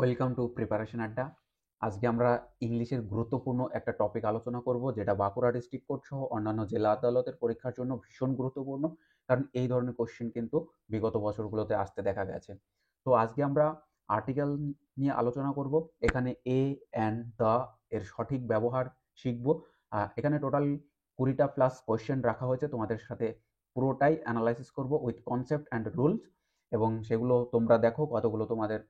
Welcome to preparation আড্ডা। আজকে আমরা ইংলিশের গুরুত্বপূর্ণ একটা টপিক আলোচনা করব, যেটা বাঁকুড়া ডিস্ট্রিক্ট কোর্ট সহ অন্যান্য জেলা আদালতের পরীক্ষার জন্য ভীষণ গুরুত্বপূর্ণ, কারণ এই ধরনের কোশ্চেন কিন্তু বিগত বছরগুলোতে আসতে দেখা গেছে। তো আজকে আমরা আর্টিকেল নিয়ে আলোচনা করব। এখানে এ অ্যান্ড দ্য এর সঠিক ব্যবহার শিখব। এখানে টোটাল 20টা প্লাস কোশ্চেন রাখা হয়েছে, তোমাদের সাথে পুরোটাই অ্যানালাইসিস করব উইথ কনসেপ্ট অ্যান্ড রুলস, এবং সেগুলো তোমরা দেখো কতগুলো তোমাদের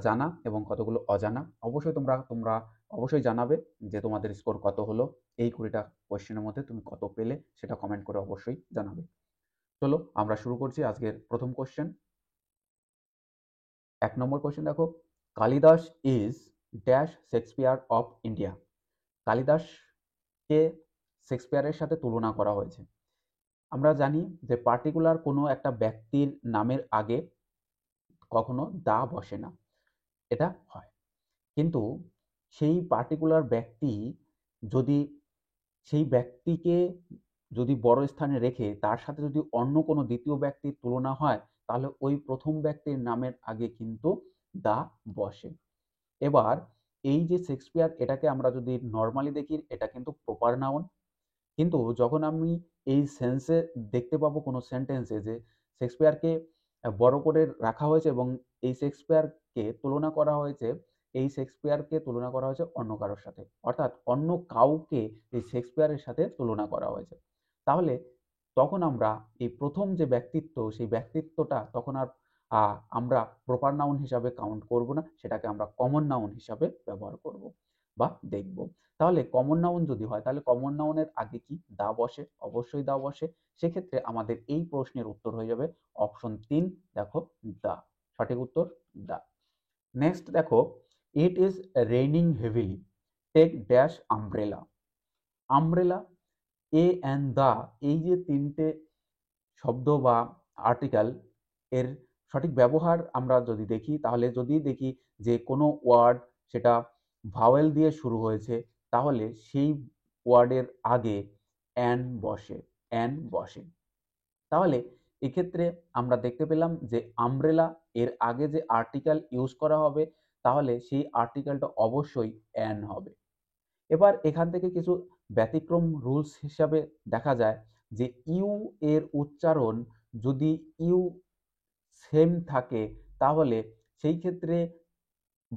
জানা এবং কতগুলো অজানা। অবশ্যই তোমরা অবশ্যই জানাবে যে তোমাদের স্কোর কত হলো, এই 20টা কোয়েশ্চেনের মধ্যে তুমি কত পেলে সেটা কমেন্ট করে অবশ্যই জানাবে। চলো আমরা শুরু করছি আজকের প্রথম কোয়েশ্চেন। 1 নম্বর কোয়েশ্চেন দেখো, Kalidas is dash Shakespeare of India. কালিদাসকে শেক্সপিয়ারের সাথে তুলনা করা হয়েছে। আমরা জানি যে পার্টিকুলার কোনো একটা ব্যক্তির নামের আগে কখনো দা বসে না, এটা হয়। কিন্তু সেই পার্টিকুলার ব্যক্তি যদি সেই ব্যক্তিকে যদি বড় স্থানে রেখে তার সাথে যদি অন্য কোনো দ্বিতীয় ব্যক্তির তুলনা হয়, তাহলে ওই প্রথম ব্যক্তির নামের আগে কিন্তু দা বসে। এবার এই যে শেক্সপিয়ার, এটাকে আমরা যদি নর্মালি দেখি, এটা কিন্তু প্রপার নাউন। কিন্তু যখন আমি এই সেন্সে দেখতে পাবো কোনো সেন্টেন্সে যে শেক্সপিয়ারকে বড় করে রাখা হয়েছে এবং এই শেক্সপিয়ারকে তুলনা করা হয়েছে, এই শেক্সপিয়ারকে তুলনা করা হয়েছে অন্য কারোর সাথে, অর্থাৎ অন্য কাউকে এই শেক্সপিয়ারের সাথে তুলনা করা হয়েছে, তাহলে তখন আমরা এই প্রথম যে ব্যক্তিত্ব, সেই ব্যক্তিত্বটা তখন আর আমরা প্রপার নাউন হিসাবে কাউন্ট করব না, সেটাকে আমরা কমন নাউন হিসাবে ব্যবহার করব বা দেখব। তাহলে কমন নাউন যদি হয়, তাহলে কমন নাউনের আগে কি দা বসে? অবশ্যই দা বসে। সেক্ষেত্রে আমাদের এই প্রশ্নের উত্তর হয়ে যাবে অপশন 3, দেখো দা। সঠিক উত্তর দা। নেক্সট দেখো, it is raining heavily, take dash umbrella. Umbrella, a and the, এই যে তিনটে শব্দ বা আর্টিকেল, এর সঠিক ব্যবহার আমরা যদি দেখি, তাহলে যদি দেখি যে কোনো ওয়ার্ড সেটা ভাওয়েল দিয়ে শুরু হয়েছে, তাহলে সেই ওয়ার্ডের আগে অ্যান বসে, অ্যান বসে। তাহলে এক্ষেত্রে আমরা দেখতে পেলাম যে আমব্রেলা এর আগে যে আর্টিকেল ইউজ করা হবে, তাহলে সেই আর্টিকেলটা অবশ্যই অ্যান হবে। এবার এখান থেকে কিছু ব্যতিক্রম রুলস হিসাবে দেখা যায় যে ইউ এর উচ্চারণ যদি ইউ সেম থাকে, তাহলে সেই ক্ষেত্রে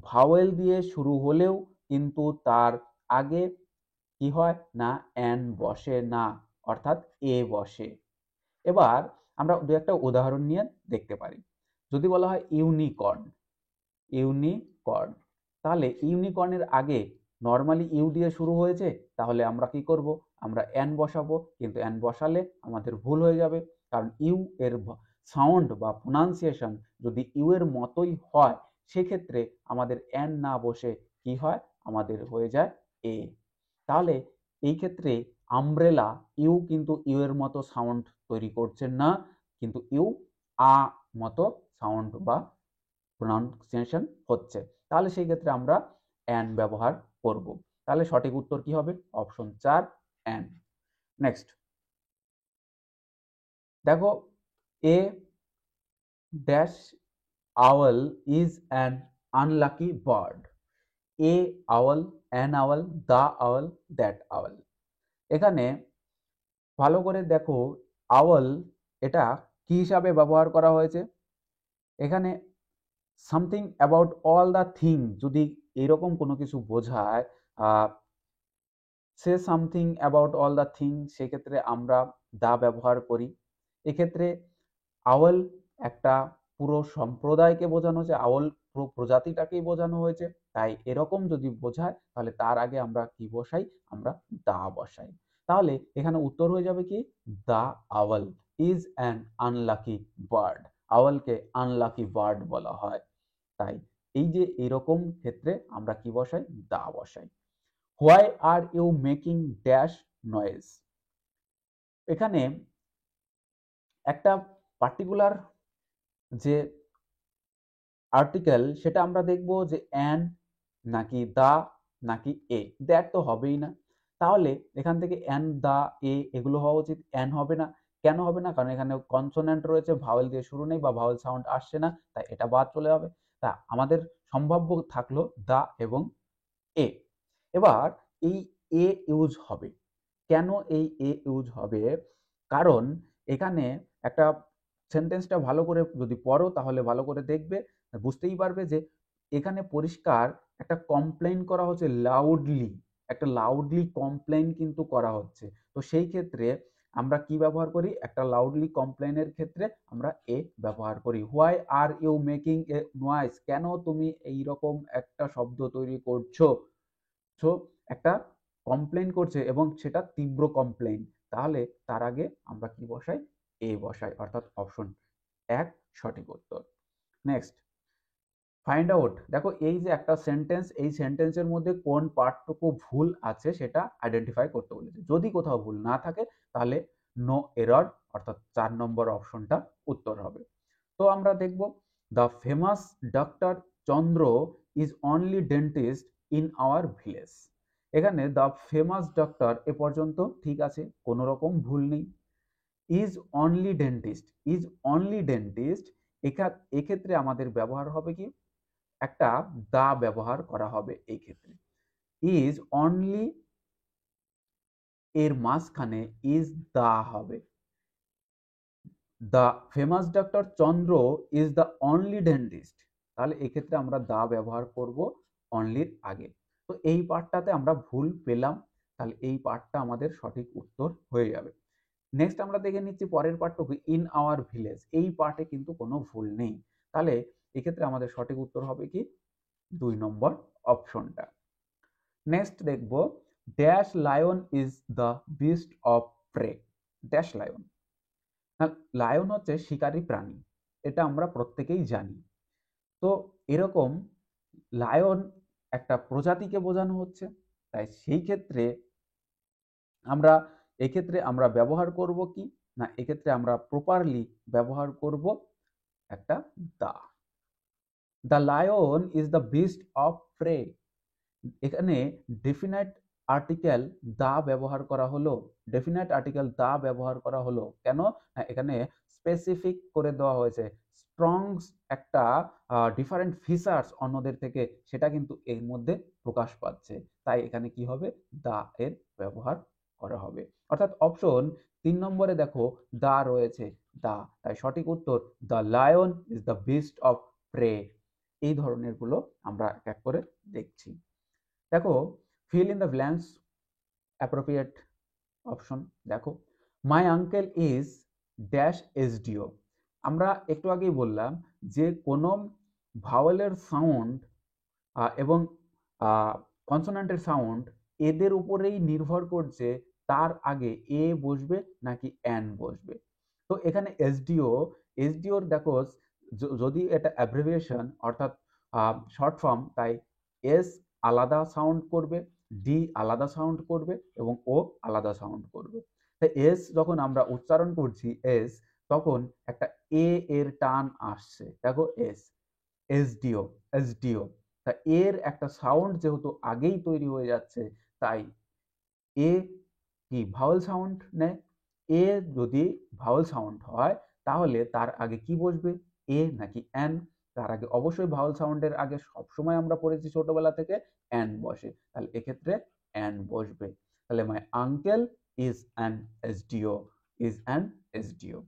ভাওয়েল দিয়ে শুরু হলেও কিন্তু তার আগে কি হয় না, অ্যান বসে না, অর্থাৎ এ বসে। এবার আমরা দু একটা উদাহরণ নিয়ে দেখতে পারি। যদি বলা হয় ইউনিকর্ন, ইউনিকর্ন, তাহলে ইউনিকর্নের আগে নর্মালি ইউ দিয়ে শুরু হয়েছে, তাহলে আমরা কি করব, আমরা অ্যান বসাবো, কিন্তু অ্যান বসালে আমাদের ভুল হয়ে যাবে, কারণ ইউ এর সাউন্ড বা প্রোনাউন্সিয়েশন যদি ইউ এর মতোই হয়, সেক্ষেত্রে আমাদের অ্যান না বসে কি হয়, আমাদের হয়ে যায় এ। তাহলে এই ক্ষেত্রে আমব্রেলা, ইউ কিন্তু ইউ এর মতো সাউন্ড তৈরি করছে না, কিন্তু ইউ আ মতো সাউন্ড বা প্রোনাউন্সিয়েশন হচ্ছে, তাহলে সেই ক্ষেত্রে আমরা অ্যান ব্যবহার করব। তাহলে সঠিক উত্তর কি হবে, অপশন 4, অ্যান। নেক্সট দেখো, a dash owl is an unlucky bird. A owl, an owl, the owl, that owl. এখানে ভালো করে দেখো, আওয়াল এটা কি হিসাবে ব্যবহার করা হয়েছে। এখানে something about all the thing যদি এরকম কোনো কিছু বোঝায়, say something about all the thing, সেক্ষেত্রে আমরা দা ব্যবহার করি। এক্ষেত্রে আওয়াল একটা পুরো সম্প্রদায়কে বোঝানো হয়েছে, আওয়াল পুরো প্রজাতিটাকেই বোঝানো হয়েছে, তাই এরকম যদি বোঝায় তাহলে তার আগে আমরা কি বসাই, আমরা দা বসাই। তাহলে এখানে উত্তর হয়ে যাবে কি, the owl is an unlucky bird. আওয়ালকে আনলাকি বার্ড বলা হয়, তাই এই যে এরকম ক্ষেত্রে আমরা কি বসাই, দা বসাই। Why are you making dash noise. এখানে একটা পার্টিকুলার যে আর্টিকেল, সেটা আমরা দেখব যে অ্যান নাকি দা নাকি এ, দ্যাট তো হবেই না। তাহলে এখান থেকে অ্যান, দা, এ এগুলো হওয়া উচিত, অ্যান হবে না। কেন হবে না, কারণ এখানে কনসোনেন্ট রয়েছে, ভাওয়েল দিয়ে শুরু নেই বা ভাওয়েল সাউন্ড আসছে না, তাই এটা বাদ চলে যাবে। তা আমাদের সম্ভাব্য থাকলো দা এবং এ। এবার এই এ ইউজ হবে, কেন এই এ ইউজ হবে? কারণ এখানে একটা সেন্টেন্সটা ভালো করে যদি পড়ো তাহলে ভালো করে দেখবে, বুঝতেই পারবে যে এখানে পরিষ্কার একটা কমপ্লেইন করা হচ্ছে লাউডলি, একটা লাউডলি কমপ্লেইন কিন্তু করা হচ্ছে। তো সেই ক্ষেত্রে আমরা কি ব্যবহার করি? একটা লাউডলি কমপ্লেইনের ক্ষেত্রে আমরা এ ব্যবহার করি। Why are you making a noise? কেন তুমি এইরকম একটা শব্দ তৈরি করছো? সো একটা কমপ্লেন করছে এবং সেটা তীব্র কমপ্লেন, তাহলে তার আগে আমরা কি বসাই? এ বসাই, অর্থাৎ অপশন 1 সঠিক উত্তর। Next, find out. দেখো এই যে একটা সেন্টেন্স, এই সেন্টেন্সের মধ্যে কোন পার্টটুকু ভুল আছে সেটা আইডেন্টিফাই করতে বলেছে। যদি কোথাও ভুল না থাকে তাহলে নো এরর, অর্থাৎ 4 নম্বর অপশনটা উত্তর হবে। তো আমরা দেখব, the famous doctor Chandra is only dentist in our village. এখানে দ্য ফেমাস ডক্টর এ পর্যন্ত ঠিক আছে, কোনো রকম ভুল নেই। Is only dentist, is only dentist, এক্ষেত্রে আমাদের ব্যবহার হবে কি? একটা দা ব্যবহার করা হবে এই ক্ষেত্রে। ইজ অনলি এর মাঝখানে ইজ দা হবে। The famous doctor Chandra is the only dentist, তাহলে এক্ষেত্রে আমরা দা ব্যবহার করব অনলির আগে। তো এই পার্টটাতে আমরা ভুল পেলাম, তাহলে এই পার্টটা আমাদের সঠিক উত্তর হয়ে যাবে। নেক্সট আমরা দেখে নিচ্ছি পরের পার্টটুকু, ইন আওয়ার ভিলেজ। এই পার্টে কিন্তু কোনো ভুল নেই, তাহলে এক্ষেত্রে আমাদের সঠিক উত্তর হবে কি? 2 নম্বর অপশনটা। নেক্সট দেখব, dash lion is the beast of prey. Dash lion, lion হচ্ছে শিকারী প্রাণী, এটা আমরা প্রত্যেকেই জানি। তো এরকম লায়ন একটা প্রজাতিকে বোঝানো হচ্ছে, তাই সেই ক্ষেত্রে আমরা এক্ষেত্রে আমরা ব্যবহার করব কি? না, এক্ষেত্রে আমরা প্রপারলি ব্যবহার করব একটা the. The lion is the beast of prey. এখানে ডেফিনাইট আর্টিকেল দা ব্যবহার করা হলো। ডেফিনাইট আর্টিকেল দা ব্যবহার করা হলো কেন? এখানে স্পেসিফিক করে দেওয়া হয়েছে স্ট্রংস একটা ডিফারেন্ট ফিচার্স অন্যদের থেকে, সেটা কিন্তু এর মধ্যে প্রকাশ পাচ্ছে, তাই এখানে কি হবে? দা এর ব্যবহার করা হবে। অর্থাৎ অপশন 3 নম্বরে দেখো দা রয়েছে, দা, তাই সঠিক উত্তর the lion is the beast of prey. এই ধরনের গুলো আমরা এক এক করে দেখছি। দেখো, fill in the blanks appropriate option. দেখো, my uncle is dash SDO. আমরা একটু আগেই বললাম যে কোনো ভাওয়েলের সাউন্ড এবং কনসোনেন্টের সাউন্ড এদের উপরেই নির্ভর করছে তার আগে এ বসবে নাকি অ্যান বসবে। তো এখানে এসডিও, এসডিওর দেখো যদি এটা অ্যাব্রিভিয়েশন অর্থাৎ শর্ট ফর্ম, তাই এস আলাদা সাউন্ড করবে, ডি আলাদা সাউন্ড করবে এবং ও আলাদা সাউন্ড করবে। তাই এস যখন আমরা উচ্চারণ করছি এস, তখন একটা এ এর টান আসছে। দেখো এস, এসডিও, এসডিও, তা এর একটা সাউন্ড যেহেতু আগেই তৈরি হয়ে যাচ্ছে, তাই এ কি ভাওয়েল সাউন্ড নেয়। এ যদি ভাওয়েল সাউন্ড হয় তাহলে তার আগে কি বসবে? এ নাকি অ্যান? তার আগে অবশ্যই ভাওয়েল সাউন্ডের আগে সবসময় আমরা পড়েছি ছোটবেলা থেকে অ্যান বসে, তাহলে এক্ষেত্রে অ্যান বসবে। তাহলে my uncle is an SDO, is an SDO.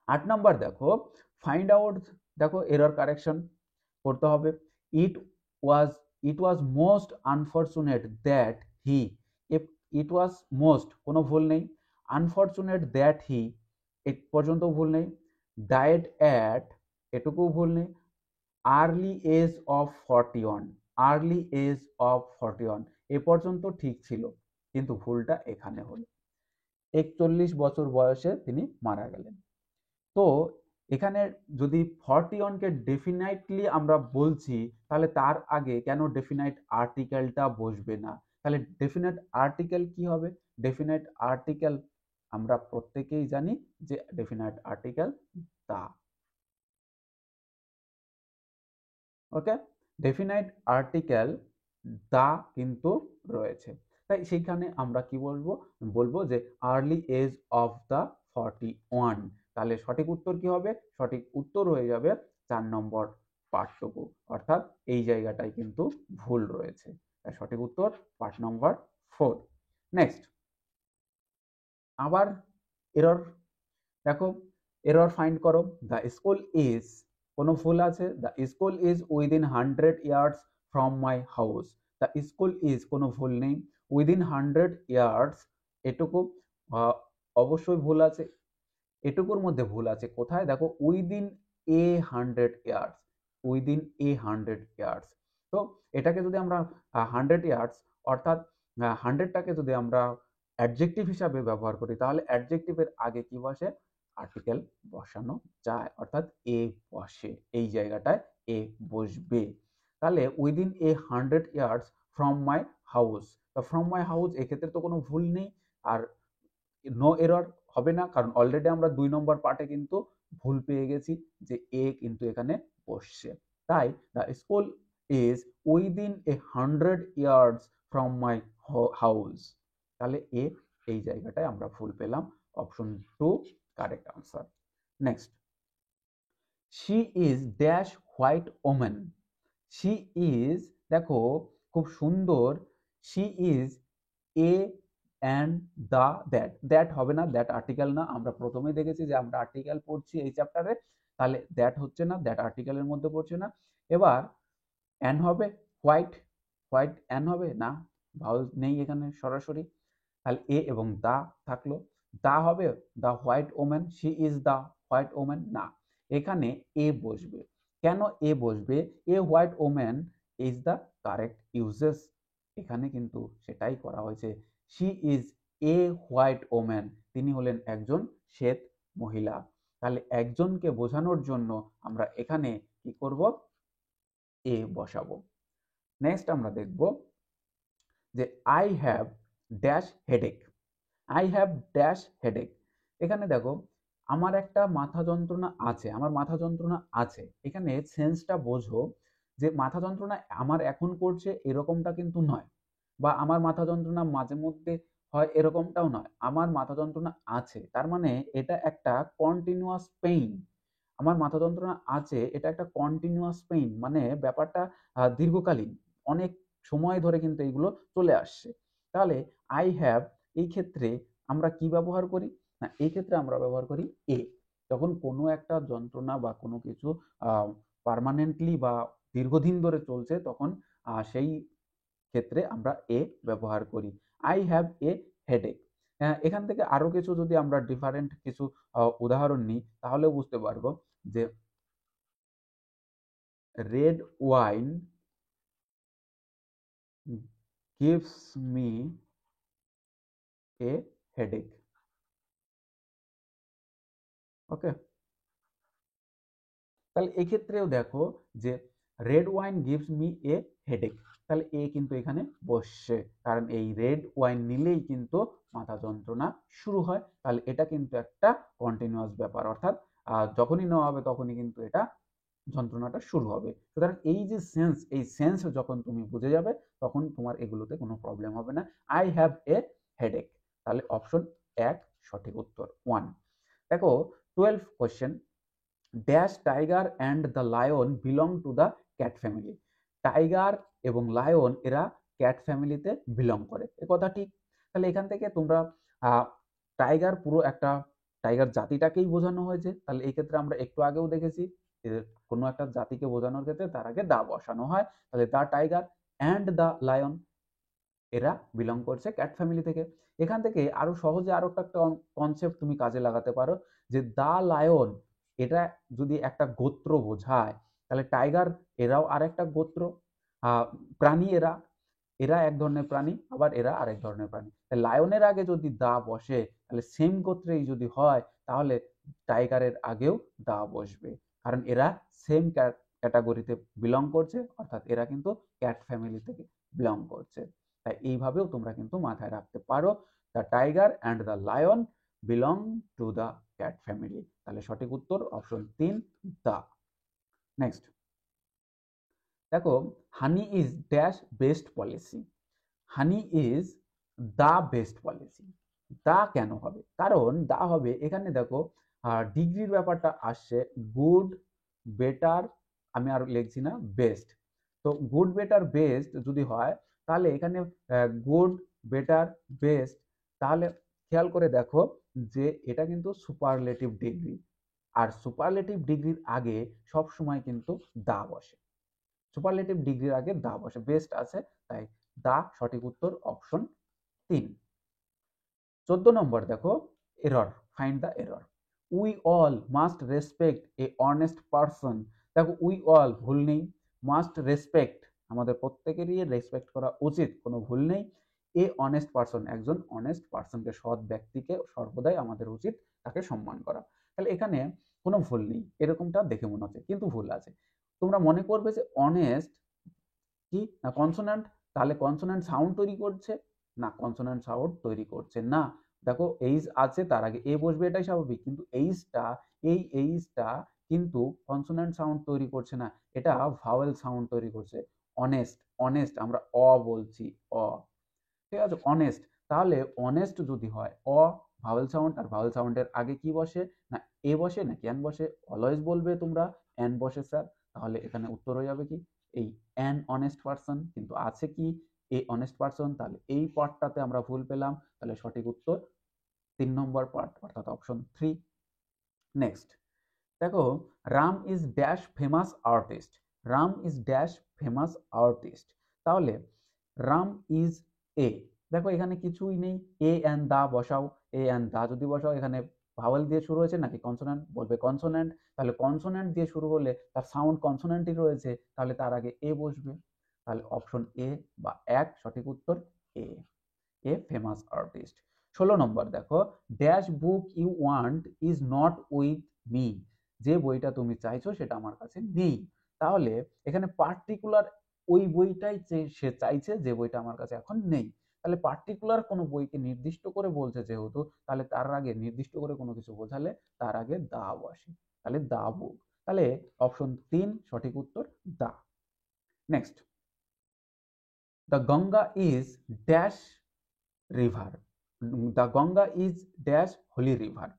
8 number দেখো, ফাইন্ড আউট। দেখো এরর কারেকশন করতে হবে। It was, it was most unfortunate that he, it was most কোনো ভুল নেই, আনফরচুনেট দ্যাট হি এ পর্যন্ত ভুল নেই, ডায়েড অ্যাট এটুকু ভুল নেই, early age of 41, early age of 41 এ পর্যন্ত ঠিক ছিল, কিন্তু ভুলটা এখানে হলো 41 বছর বয়সে তিনি মারা গেলেন। তো এখানে যদি 41 কে ডেফিনাইটলি আমরা বলছি, তাহলে তার আগে কেন ডেফিনাইট আর্টিকেলটা বসবে না? তাহলে ডেফিনাইট আর্টিকেল কি হবে? ডেফিনাইট আর্টিকেল আমরা প্রত্যেকেই জানি যে definite article the. Okay, definite article the কিন্তু রয়েছে, তাই সেইখানে আমরা কি বলবো? বলবো যে আর্লি এজ অফ দ্য 41। তাহলে সঠিক উত্তর কি হবে? সঠিক উত্তর হয়ে যাবে 4 নম্বর পার্টটুকু, অর্থাৎ এই জায়গাটায় কিন্তু ভুল রয়েছে। তাই সঠিক উত্তর পার্ট নম্বর 4। নেক্সট, আবার এরর, দেখো এরর ফাইন্ড করো। দ্য স্কুল ইজ, কোনো ভুল আছে, the school is within 100 ইয়ার্ডস from my house. The school is, কোনো ভুল নেই। উইদিন 100 ইয়ার্ডস, এটুকু অবশ্যই ভুল আছে। এটুকুর মধ্যে ভুল আছে কোথায়, দেখো উইদিন এ 100 ইয়ার্ডস, উইদিন এ 100 ইয়ার্ডস। তো এটাকে যদি আমরা 100 ইয়ার্ডস অর্থাৎ 100টাকে যদি আমরা অ্যাডজেক্টিভ হিসাবে ব্যবহার করি, তাহলে অ্যাডজেক্টিভের আগে কি বসে, আর্টিকেল বসানো যায়, অর্থাৎ এ বসে, এই জায়গাটায় এ বসবে। তাহলে within a 100 ইয়ার্ডস from my house, তো ফ্রম মাই হাউস এক্ষেত্রে তো কোনো ভুল নেই, আর নো এরর হবে না, কারণ অলরেডি আমরা 2 নম্বর পার্টে কিন্তু ভুল পেয়ে গেছি যে এ কিন্তু এখানে বসছে। তাই the school is within a 100 ইয়ার্ডস from my house, তাহলে এ এই জায়গাটায় আমরা ভুল পেলাম, option 2 correct answer. Next, she is dash white women. She is, দেখো খুব সুন্দর, she is A and the that, that হবে না, দ্যাট আর্টিকেল না, আমরা প্রথমেই দেখেছি যে আমরা আর্টিকেল পড়ছি এই চ্যাপ্টারে, তাহলে দ্যাট হচ্ছে না, দ্যাট আর্টিকেলের মধ্যে পড়ছে না। এবার অ্যান হবে, হোয়াইট, হোয়াইট অ্যান হবে না, ভাউল নেই এখানে সরাসরি, তাহলে এ এবং দা থাকলো। দা হবে the white woman, she is the white woman, না, এখানে এ বসবে। কেন এ বসবে, a white woman is the correct uses, এখানে কিন্তু সেটাই করা হয়েছে। She is a white woman, তিনি হলেন একজন শ্বেত মহিলা, তাহলে একজনকে বোঝানোর জন্য আমরা এখানে কি করব, এ বসাবো। নেক্সট আমরা দেখব যে I have dash headache, I have dash headache, এখানে দেখো আমার একটা মাথা যন্ত্রণা আছে, আমার মাথা যন্ত্রণা আছে, এখানে সেন্সটা বোঝো যে মাথা যন্ত্রণা আমার এখন করছে এরকমটা কিন্তু নয়, বা আমার মাথা যন্ত্রণা মাঝে মধ্যে হয় এরকমটাও নয়, আমার মাথা যন্ত্রণা আছে, তার মানে এটা একটা কন্টিনিউয়াস পেইন, আমার মাথা যন্ত্রণা আছে, এটা একটা কন্টিনিউয়াস পেইন, মানে ব্যাপারটা দীর্ঘকালীন, অনেক সময় ধরে কিন্তু এইগুলো চলে আসছে। তাহলে আই হ্যাভ, এই ক্ষেত্রে আমরা কি ব্যবহার করি, না এই ক্ষেত্রে আমরা ব্যবহার করি এ, যখন কোনো একটা যন্ত্রণা বা কোনো কিছু পার্মানেন্টলি বা দীর্ঘদিন ধরে চলছে, তখন সেই ক্ষেত্রে আমরা এ ব্যবহার করি। I have a headache. এখান থেকে আরো কিছু যদি আমরা ডিফারেন্ট কিছু উদাহরণ নিই, তাহলেও বুঝতে পারবো যে red wine gives me a headache, ওকে, তাহলে এক্ষেত্রেও দেখো যে red wine gives me a headache, তাহলে এ কিন্তু এখানে বসছে, কারণ এই রেড ওয়াইন নিলেই কিন্তু মাথা যন্ত্রণা শুরু হয়, তাহলে এটা কিন্তু একটা কন্টিনিউয়াস ব্যাপার, অর্থাৎ যখনই নেওয়া হবে তখনই কিন্তু এটা যন্ত্রণাটা শুরু হবে। সুতরাং এই যে সেন্স, এই সেন্স যখন তুমি বুঝে যাবে তখন তোমার এগুলোতে কোনো প্রবলেম হবে না। আই হ্যাভ এ হেডেক, তাহলে অপশন 1 সঠিক উত্তর 1। দেখো 12 question, dash tiger and the lion belong to the cat family. Tiger এবং লায়ন এরা ক্যাট ফ্যামিলিতে বিলং করে, এ কথা ঠিক। তাহলে এখান থেকে তোমরা টাইগার পুরো একটা টাইগার জাতিটাকেই বোঝানো হয়েছে, তাহলে এই ক্ষেত্রে আমরা একটু আগেও দেখেছি যে কোনো একটা জাতিকে বোঝানোর ক্ষেত্রে তার আগে দা বসানো হয়, তাহলে the tiger and the lion এরা বিলং করছে ক্যাট ফ্যামিলি থেকে। এখান থেকে আরো সহজে আরো একটা কনসেপ্ট তুমি কাজে লাগাতে পারো, যে দা লায়ন এটা যদি একটা গোত্র বোঝায়, তাহলে টাইগার এরাও আরেকটা গোত্র প্রাণী, এরা এরা এক ধরনের প্রাণী, আবার এরা আরেক ধরনের প্রাণী, লায়নের আগে যদি দা বসে তাহলে সেম গোত্রেই যদি হয়, তাহলে টাইগারের আগেও দা বসবে, কারণ এরা সেম ক্যাটাগরিতে বিলং করছে, অর্থাৎ এরা কিন্তু ক্যাট ফ্যামিলি থেকে বিলং করছে। তাই এইভাবেও তোমরা কিন্তু মাথায় রাখতে পারো, the tiger and the lion belong to the cat family, তাহলে সঠিক উত্তর অপশন 3 দা। নেক্সট দেখো, honey is dash best policy, honey is the best policy, the কেন হবে, কারণ দা হবে এখানে দেখো ডিগ্রির ব্যাপারটা আসছে, গুড, বেটার, আমি আর লিখছি না বেস্ট। তো গুড বেটার বেস্ট যদি হয় তাহলে এখানে গুড বেটার বেস্ট, তাহলে খেয়াল করে দেখো যে এটা কিন্তু সুপারলেটিভ ডিগ্রি, আর সুপারলেটিভ ডিগ্রির আগে সব সময় কিন্তু দা বসে, সুপারলেটিভ ডিগ্রির আগে দা বসে, বেস্ট আছে তাই দা সঠিক উত্তর অপশন 3। 14 নম্বর দেখো, error, find the error. We all must respect A honest person. দেখো উই অল ভুল নেই, মাস্ট রেসপেক্ট আমাদের প্রত্যেকেরই রেসপেক্ট করা উচিত, কোনো ভুল নেই। এ অনেস্ট পারসন একজন অনেস্ট পারসনকে, সৎ ব্যক্তিকে সর্বদাই আমাদের উচিত তাকে সম্মান করা। তাহলে এখানে কোনো ভুল নেই এরকমটা দেখে মনে হচ্ছে, কিন্তু ভুল আছে। তোমরা মনে করবে যে অনেস্ট কি না কনসোনেন্ট, তাহলে কনসোনেন্ট সাউন্ড তৈরি করছে না, কনসোনেন্ট সাউন্ড তৈরি করছে না। দেখো এইচ আছে তার আগে এ বসবে এটাই স্বাভাবিক, কিন্তু এইচটা এই এইচটা কিন্তু কনসোনেন্ট সাউন্ড তৈরি করছে না, এটা ভাওয়েল সাউন্ড তৈরি করছে। অনেস্ট, অনেস্ট আমরা অ বলছি, অ, ঠিক আছে, অনেস্ট। তাহলে অনেস্ট যদি হয় অ ভাওয়েল সাউন্ড, আর ভাওয়েল সাউন্ডের আগে কি বসে না এ বসে না ক্যান বসে, অলওয়েজ বলবে তোমরা এন বসে স্যার, তাহলে এখানে উত্তর হয়ে যাবে কি এই অ্যান অনেস্ট পারসন, কিন্তু আছে কি এ অনেস্ট পারসন, তাহলে এই পার্টটাতে আমরা ভুল পেলাম, তাহলে সঠিক উত্তর 3 নম্বর পার্ট অর্থাৎ অপশন 3। নেক্সট দেখো, Ram is dash famous artist, Ram is dash famous artist, তাহলে রাম ইজ এ, দেখো এখানে কিছুই নেই, এ অ্যান্ড দা বসাও, এ অ্যান্ড দা যদি বসাও এখানে ভাওয়েল দিয়ে শুরু হয়েছে নাকি কনসোনেন্ট, বলবে কনসোনেন্ট, তাহলে কনসোনেন্ট দিয়ে শুরু হলে তার সাউন্ড কনসোনেন্টই রয়েছে, তাহলে তার আগে এ বসবে, তাহলে অপশন এ বা এক সঠিক উত্তর এ, এ ফেমাস আর্টিস্ট। 16 নম্বর দেখো, dash book you want is not with me, যে বইটা তুমি চাইছো সেটা আমার কাছে নেই, তাহলে এখানে পার্টিকুলার ওই বইটাই সে চাইছে যে বইটা আমার কাছে এখন নেই, তাহলে পার্টিকুলার কোনো বইকে নির্দিষ্ট করে বলছে যেহেতু, তাহলে তার আগে নির্দিষ্ট করে কোনো কিছু বোঝালে তার আগে দা বসে, তাহলে দা বুক, তাহলে অপশন 3 সঠিক উত্তর the. Next, the Ganga is dash river, the Ganga is dash holy river,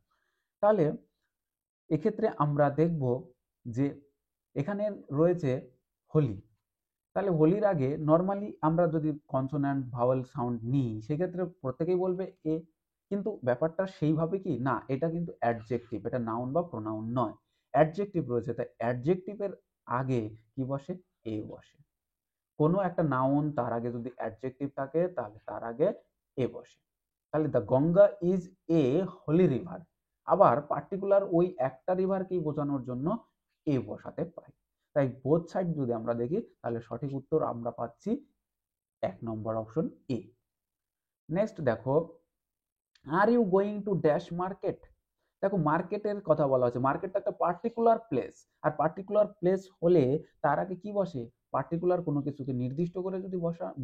তাহলে এক্ষেত্রে আমরা দেখব যে এখানে রয়েছে হোলি, তাহলে হোলির আগে নর্মালি আমরা যদি কনসোন্যান্ট ভাওয়েল সাউন্ড নিই সেক্ষেত্রে প্রত্যেকেই বলবে এ, কিন্তু ব্যাপারটা সেইভাবে কি না, এটা কিন্তু অ্যাডজেক্টিভ, এটা নাউন বা প্রোনাউন নয়, অ্যাডজেক্টিভ রয়েছে, তাই অ্যাডজেক্টিভের আগে কি বসে এ বসে, কোনো একটা নাউন তার আগে যদি অ্যাডজেক্টিভ থাকে তাহলে তার আগে এ বসে, তাহলে the Ganga is a holy river, আবার পার্টিকুলার ওই একটা রিভারকেই বোঝানোর জন্য এ বসাতে পারি, তাই বোথ সাইড যদি আমরা দেখি তাহলে সঠিক উত্তর আমরা পাচ্ছি 1 নম্বর অপশন এ। নেক্সট দেখো, are you going to dash market, দেখো মার্কেটের কথা বলা হচ্ছে, মার্কেটটা একটা পার্টিকুলার প্লেস, আর পার্টিকুলার প্লেস হলে তার আগে কি বসে, পার্টিকুলার কোনো কিছুকে নির্দিষ্ট করে যদি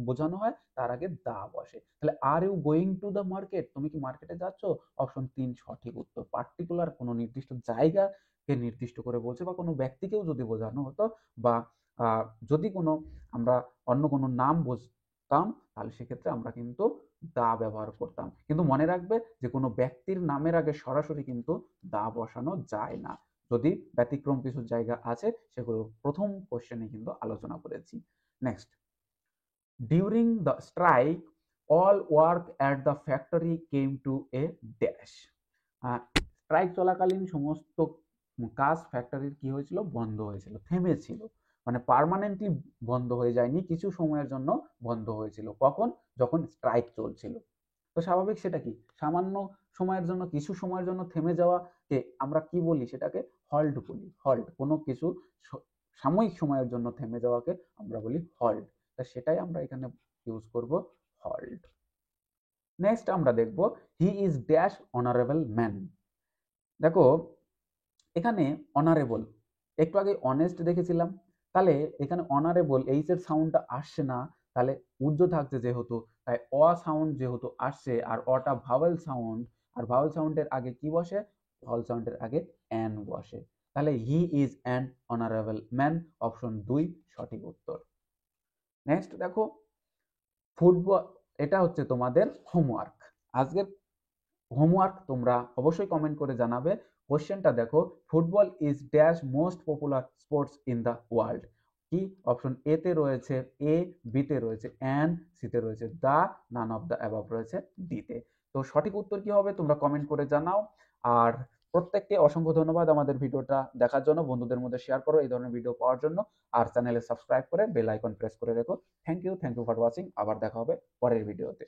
বোঝানো হয় তার আগে দা বসে, তাহলে are you going to the market, তুমি কি মার্কেটে যাচ্ছ, অপশন 3 সঠিক উত্তর। পার্টিকুলার কোনো নির্দিষ্ট জায়গাকে নির্দিষ্ট করে বলছে, বা কোনো ব্যক্তিকেও যদি বোঝানো হতো, বা যদি কোনো আমরা অন্য কোনো নাম বুঝতাম তাহলে সেক্ষেত্রে আমরা কিন্তু দা ব্যবহার করতাম, কিন্তু মনে রাখবে যে কোনো ব্যক্তির নামের আগে সরাসরি কিন্তু দা বসানো যায় না, যদি ব্যতিক্রম কিছু জায়গা আছে সেগুলো প্রথম কোশ্চেনে কিন্তু আলোচনা করেছি। Next, during the strike all work at the factory came to a dash, strike চলাকালীন সমস্ত কাজ ফ্যাক্টরির কি হয়েছিল, বন্ধ হয়েছিল, থেমেছিল, মানে পার্মানেন্টলি বন্ধ হয়ে যায়নি, কিছু সময়ের জন্য বন্ধ হয়েছিল, কখন, যখন স্ট্রাইক চলছিল, তো স্বাভাবিক সেটা কি সামান্য সময়ের জন্য, কিছু সময়ের জন্য থেমে যাওয়াকে আমরা কি বলি, সেটাকে হল্ট বলি, হল্ট, কোনো কিছু সাময়িক সময়ের জন্য থেমে যাওয়াকে আমরা বলি হল্ট, তা সেটাই আমরা এখানে ইউজ করব হল্ট। নেক্সট আমরা দেখব, he is dash honourable man, দেখো এখানে অনারেবল, একটু আগে অনেস্ট দেখেছিলাম, তাহলে এখানে অনারেবল এইচ এর সাউন্ডটা আসছে না, তাহলে উজ্জ থাকছে যেহেতু, তাই অ সাউন্ড যেহেতু আসছে, আর অটা ভাওয়েল সাউন্ড, আর ভাওয়েল সাউন্ডের আগে কি বসে, ভাওয়েল সাউন্ডের আগে অ্যান বসে, তাহলে he is an honourable man, option 2 সঠিক উত্তর। নেক্সট দেখো, ফুটবল, এটা হচ্ছে তোমাদের হোমওয়ার্ক, আজকের হোমওয়ার্ক তোমরা অবশ্যই কমেন্ট করে জানাবে কোশ্চেনটা দেখো, football is dash most popular sports in the world. কি অপশন এ তে রয়েছে এ, বি তে রয়েছে অ্যান, সি তে রয়েছে দা, নান অফ দ্য অ্যাবাভ রয়েছে ডি তে। তো সঠিক উত্তর কি হবে তোমরা কমেন্ট করে জানাও। আর প্রত্যেককে অসংখ্য ধন্যবাদ আমাদের ভিডিওটা দেখার জন্য, বন্ধুদের মধ্যে শেয়ার করো এই ধরনের ভিডিও পাওয়ার জন্য, আর চ্যানেলে সাবস্ক্রাইব করে বেল আইকন প্রেস করে রেখো। Thank you for watching. আবার দেখা হবে পরের ভিডিওতে।